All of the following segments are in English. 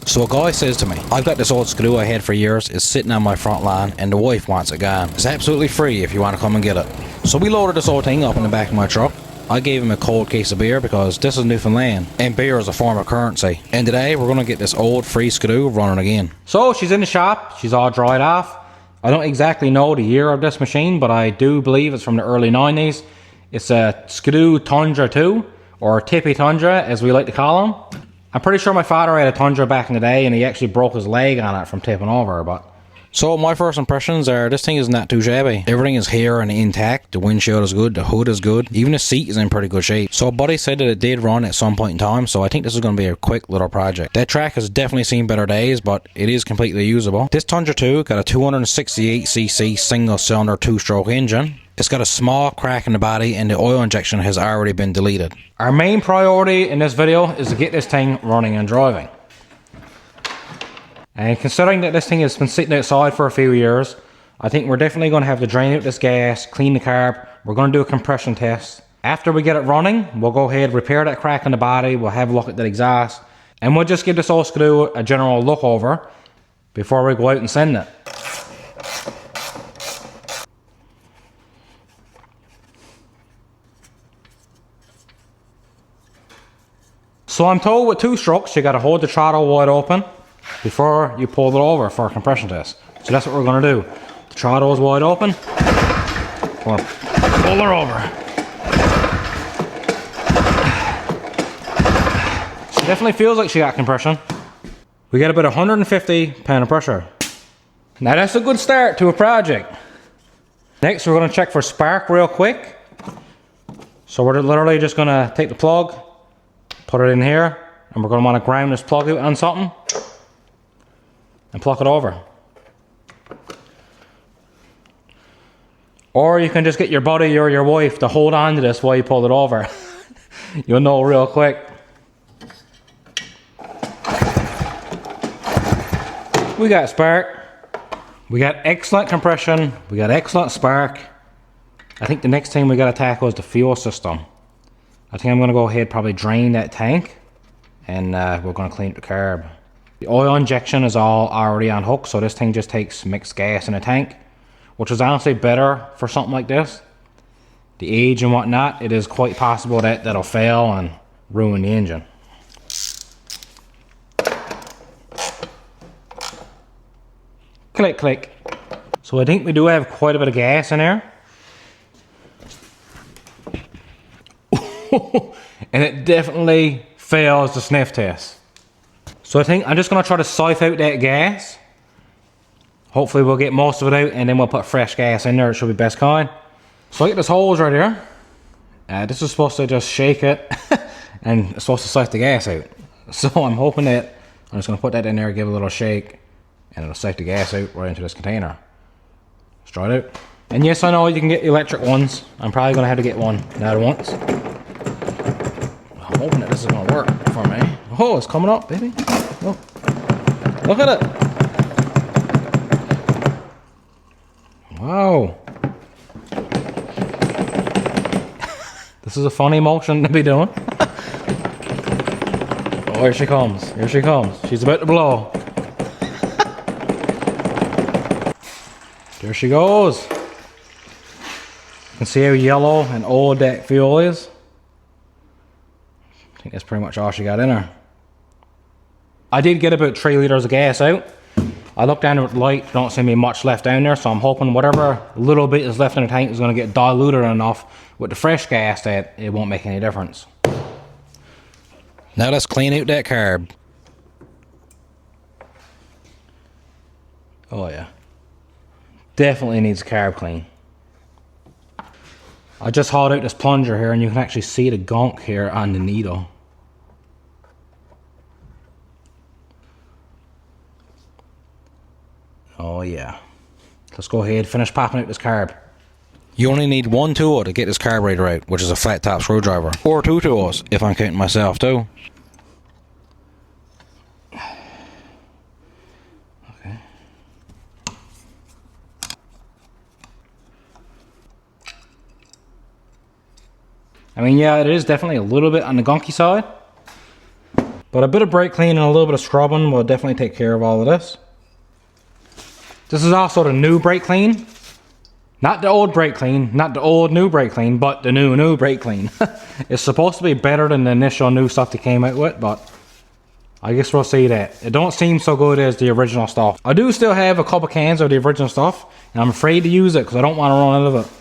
So a guy says to me, I've got this old screw I had for years, it's sitting on my front lawn and the wife wants it gone. It's absolutely free if you want to come and get it. So we loaded this old thing up in the back of my truck. I gave him a cold case of beer because this is Newfoundland and beer is a form of currency. And today we're going to get this old free screw running again. So she's in the shop, she's all dried off. I don't exactly know the year of this machine, but I do believe it's from the early 90s. It's a Skidoo Tundra 2, or Tippy Tundra as we like to call them. I'm pretty sure my father had a Tundra back in the day and he actually broke his leg on it from tipping over, but... So my first impressions are this thing is not too shabby. Everything is here and intact. The windshield is good, the hood is good, even the seat is in pretty good shape. So buddy said that it did run at some point in time, so I think this is going to be a quick little project. That track has definitely seen better days, but it is completely usable. This Tundra 2 got a 268cc single cylinder 2-stroke engine. It's got a small crack in the body and the oil injection has already been deleted. Our main priority in this video is to get this thing running and driving. And considering that this thing has been sitting outside for a few years, I think we're definitely going to have to drain out this gas, clean the carb. We're going to do a compression test. After we get it running, we'll go ahead, repair that crack in the body, we'll have a look at the exhaust, and we'll just give this old screw a general look over before we go out and send it. So I'm told with 2 strokes, you got to hold the throttle wide open before you pull it over for a compression test. So that's what we're going to do. The throttle is wide open. We'll pull her over. She definitely feels like she got compression. We got about 150 pound of pressure. Now that's a good start to a project. Next we're going to check for spark real quick. So we're literally just going to take the plug, put it in here, and we're going to want to ground this plug out on something and pluck it over. Or you can just get your buddy or your wife to hold on to this while you pull it over. You'll know real quick. We got spark. We got excellent compression. We got excellent spark. I think the next thing we got to tackle is the fuel system. I think I'm going to go ahead, probably drain that tank, and we're going to clean up the carb. The oil injection is all already on hook, so this thing just takes mixed gas in a tank, which is honestly better for something like this. The age and whatnot, it is quite possible that that'll fail and ruin the engine. Click, click. So I think we do have quite a bit of gas in there. And it definitely fails the sniff test. So I think I'm just going to try to siphon out that gas. Hopefully we'll get most of it out and then we'll put fresh gas in there. It should be best kind. So I get this hose right here. This is supposed to just shake it and it's supposed to siphon the gas out. So I'm hoping that I'm just going to put that in there, give it a little shake, and it'll siphon the gas out right into this container. Let's try it out. And yes, I know you can get electric ones. I'm probably going to have to get one now at once. I'm hoping that this is going to work for me. Oh, it's coming up, baby. Oh. Look at it. Wow. This is a funny motion to be doing. Oh, here she comes. Here she comes. She's about to blow. There she goes. You can see how yellow and old that fuel is. I think that's pretty much all she got in her. I did get about 3 liters of gas out. I looked down at the light, don't see me much left down there, so I'm hoping whatever little bit is left in the tank is going to get diluted enough with the fresh gas that it won't make any difference. Now let's clean out that carb. Oh yeah. Definitely needs a carb clean. I just hauled out this plunger here and you can actually see the gunk here on the needle. Oh yeah. Let's go ahead and finish popping out this carb. You only need 1 tool to get this carburetor out, which is a flat top screwdriver. Or 2 tools, if I'm counting myself too. Okay. I mean, yeah, it is definitely a little bit on the gunky side. But a bit of brake clean and a little bit of scrubbing will definitely take care of all of this. This is also the new brake clean. Not the old brake clean, not the old new brake clean, but the new brake clean. It's supposed to be better than the initial new stuff they came out with, but I guess we'll see that. It don't seem so good as the original stuff. I do still have a couple cans of the original stuff, and I'm afraid to use it because I don't want to run out of it.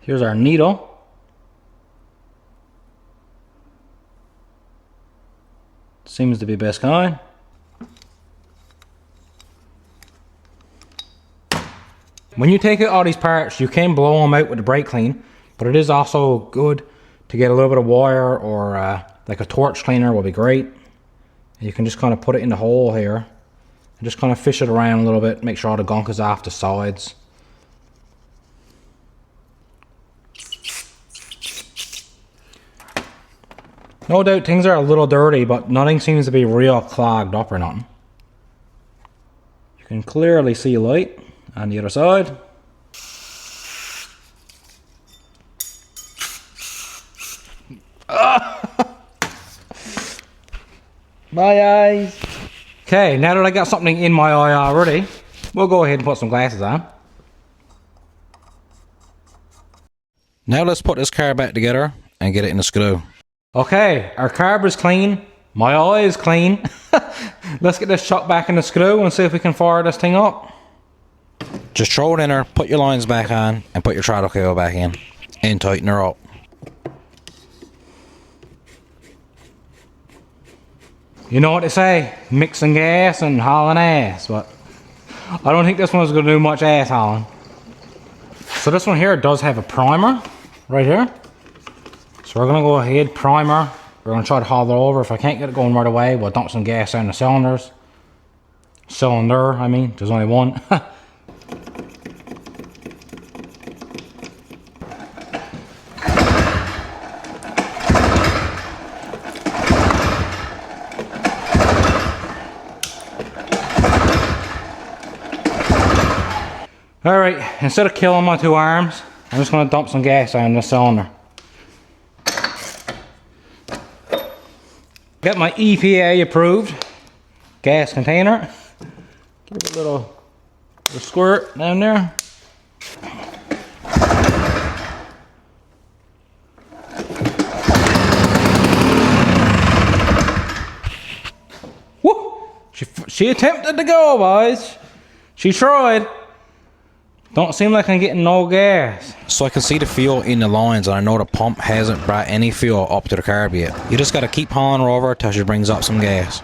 Here's our needle. Seems to be best kind. When you take out all these parts, you can blow them out with the brake clean, but it is also good to get a little bit of wire or like a torch cleaner will be great. And you can just kind of put it in the hole here and just kind of fish it around a little bit, make sure all the gunk is off the sides. No doubt things are a little dirty, but nothing seems to be real clogged up or nothing. You can clearly see light on the other side. My eyes. Okay, now that I got something in my eye already, we'll go ahead and put some glasses on. Now let's put this car back together and get it in the screw. Okay, our carb is clean. My eye is clean. Let's get this chucked back in the screw and see if we can fire this thing up. Just throw it in there, put your lines back on, and put your throttle cable back in. And tighten her up. You know what they say, mixing gas and hauling ass, but I don't think this one's going to do much ass hauling. So this one here does have a primer right here. So we're going to go ahead, primer. We're going to try to haul it over. If I can't get it going right away, we'll dump some gas down the cylinders. Cylinder, I mean, there's only one. Alright, instead of killing my two arms, I'm just going to dump some gas down the cylinder. Got my EPA approved gas container. Give it a little squirt down there. Woo! She attempted to go, boys. She tried. Don't seem like I'm getting no gas. So I can see the fuel in the lines, and I know the pump hasn't brought any fuel up to the carb yet. You just gotta keep hauling her over till she brings up some gas.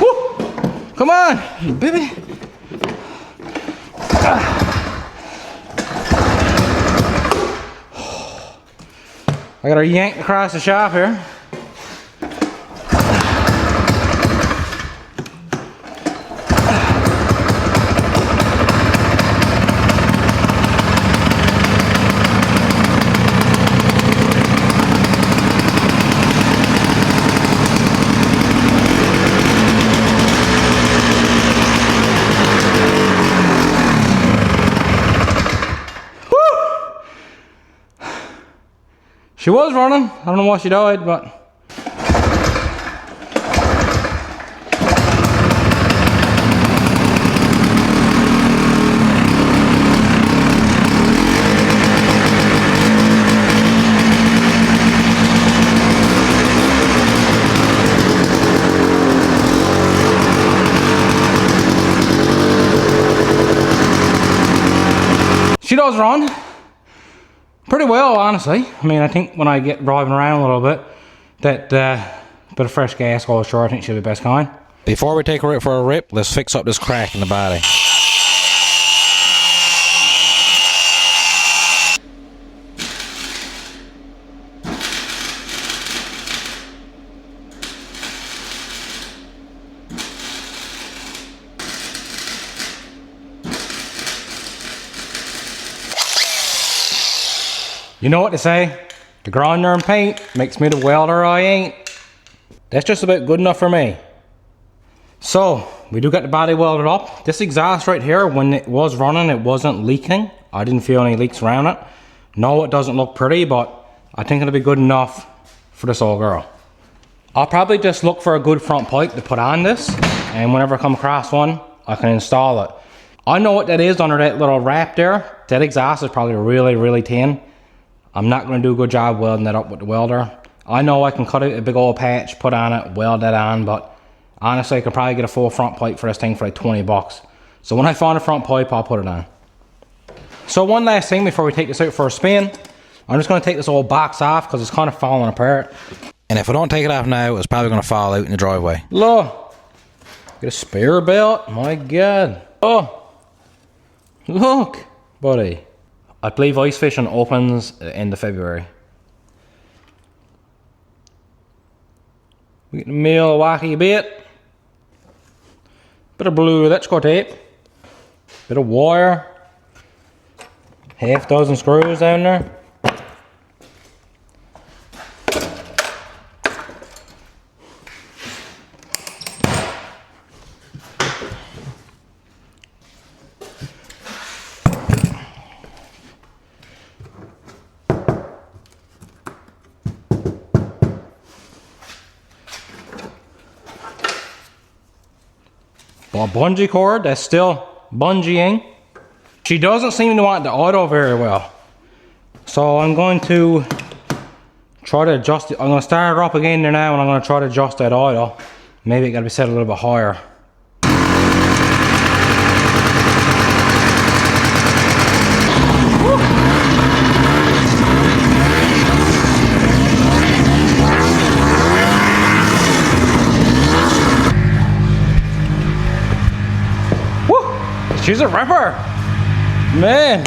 Woo! Come on, baby. I got her yanked across the shop here. She was running. I don't know why she died, but... she does run. Pretty well, honestly. I mean, I think when I get driving around a little bit, that bit of fresh gas goes short. I think she'll be the best kind. Before we take her out for a rip, let's fix up this crack in the body. You know what they say? The grinder and paint makes me the welder I ain't. That's just about good enough for me. So, we do get the body welded up. This exhaust right here, when it was running, it wasn't leaking. I didn't feel any leaks around it. No, it doesn't look pretty, but I think it'll be good enough for this old girl. I'll probably just look for a good front pipe to put on this, and whenever I come across one, I can install it. I know what that is under that little wrap there. That exhaust is probably really, really thin. I'm not going to do a good job welding that up with the welder. I know I can cut out a big old patch, put on it, weld that on, but honestly, I could probably get a full front pipe for this thing for like 20 bucks. So when I find a front pipe, I'll put it on. So one last thing before we take this out for a spin. I'm just going to take this old box off because it's kind of falling apart. And if I don't take it off now, it's probably going to fall out in the driveway. Look. Get a spare belt. My God. Oh. Look, buddy. I believe ice fishing opens at the end of February. We get the Milwaukee bit. Bit of blue electrical tape. Bit of wire. Half dozen screws down there. A bungee cord that's still bungeeing. She doesn't seem to want the auto very well. So I'm going to try to adjust it. I'm going to start her up again there now, and I'm going to try to adjust that auto. Maybe it got to be set a little bit higher. She's a ripper, man.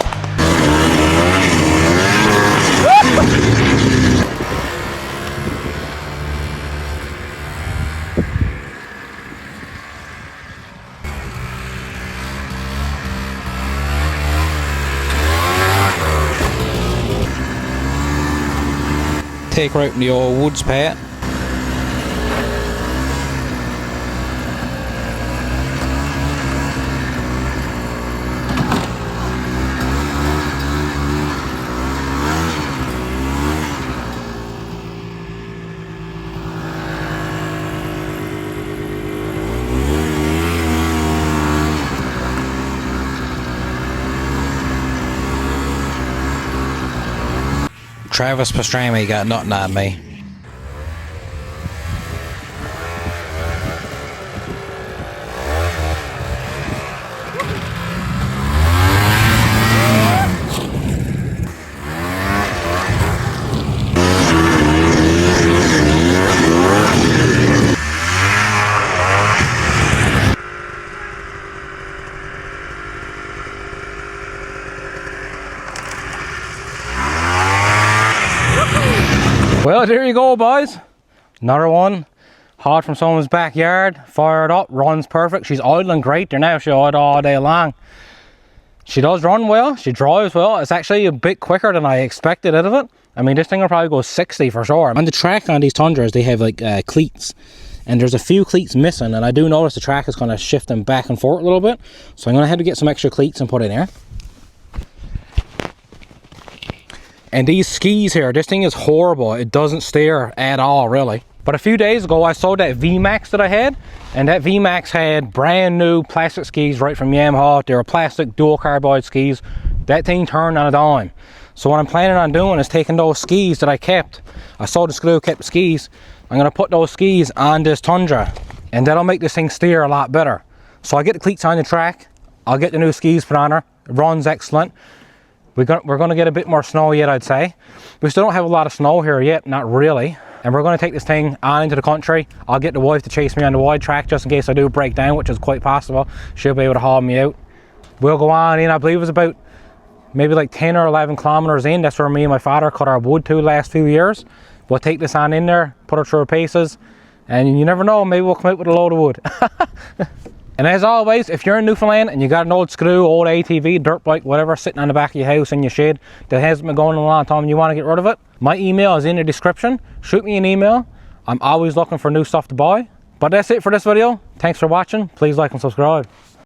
Take her out in the old woods pat. Travis Pastrami got nothing on me. Well, there you go, boys. Another one. Hot from someone's backyard. Fired up. Runs perfect. She's idling great there now. She idle all day long. She does run well. She drives well. It's actually a bit quicker than I expected out of it. I mean, this thing will probably go 60 for sure. On the track on these Tundras, they have like cleats. And there's a few cleats missing. And I do notice the track is kind of shifting back and forth a little bit. So I'm going to have to get some extra cleats and put in there. And these skis here, this thing is horrible. It doesn't steer at all, really. But a few days ago, I sold that VMAX that I had. And that VMAX had brand new plastic skis right from Yamaha. They were plastic dual carbide skis. That thing turned on a dime. So what I'm planning on doing is taking those skis that I kept. I sold the screw, kept the skis. I'm going to put those skis on this Tundra. And that'll make this thing steer a lot better. So I get the cleats on the track. I'll get the new skis put on her. It runs excellent. We're going to get a bit more snow yet, I'd say. We still don't have a lot of snow here yet, not really. And we're going to take this thing on into the country. I'll get the wife to chase me on the wide track just in case I do break down, which is quite possible. She'll be able to haul me out. We'll go on in, I believe it was about maybe like 10 or 11 kilometers in. That's where me and my father cut our wood to last few years. We'll take this on in there, put her through her paces, and you never know, maybe we'll come out with a load of wood. And as always, if you're in Newfoundland and you got an old screw, old ATV, dirt bike, whatever, sitting on the back of your house in your shed that hasn't been going in a long time and you want to get rid of it, my email is in the description. Shoot me an email. I'm always looking for new stuff to buy. But that's it for this video. Thanks for watching. Please like and subscribe.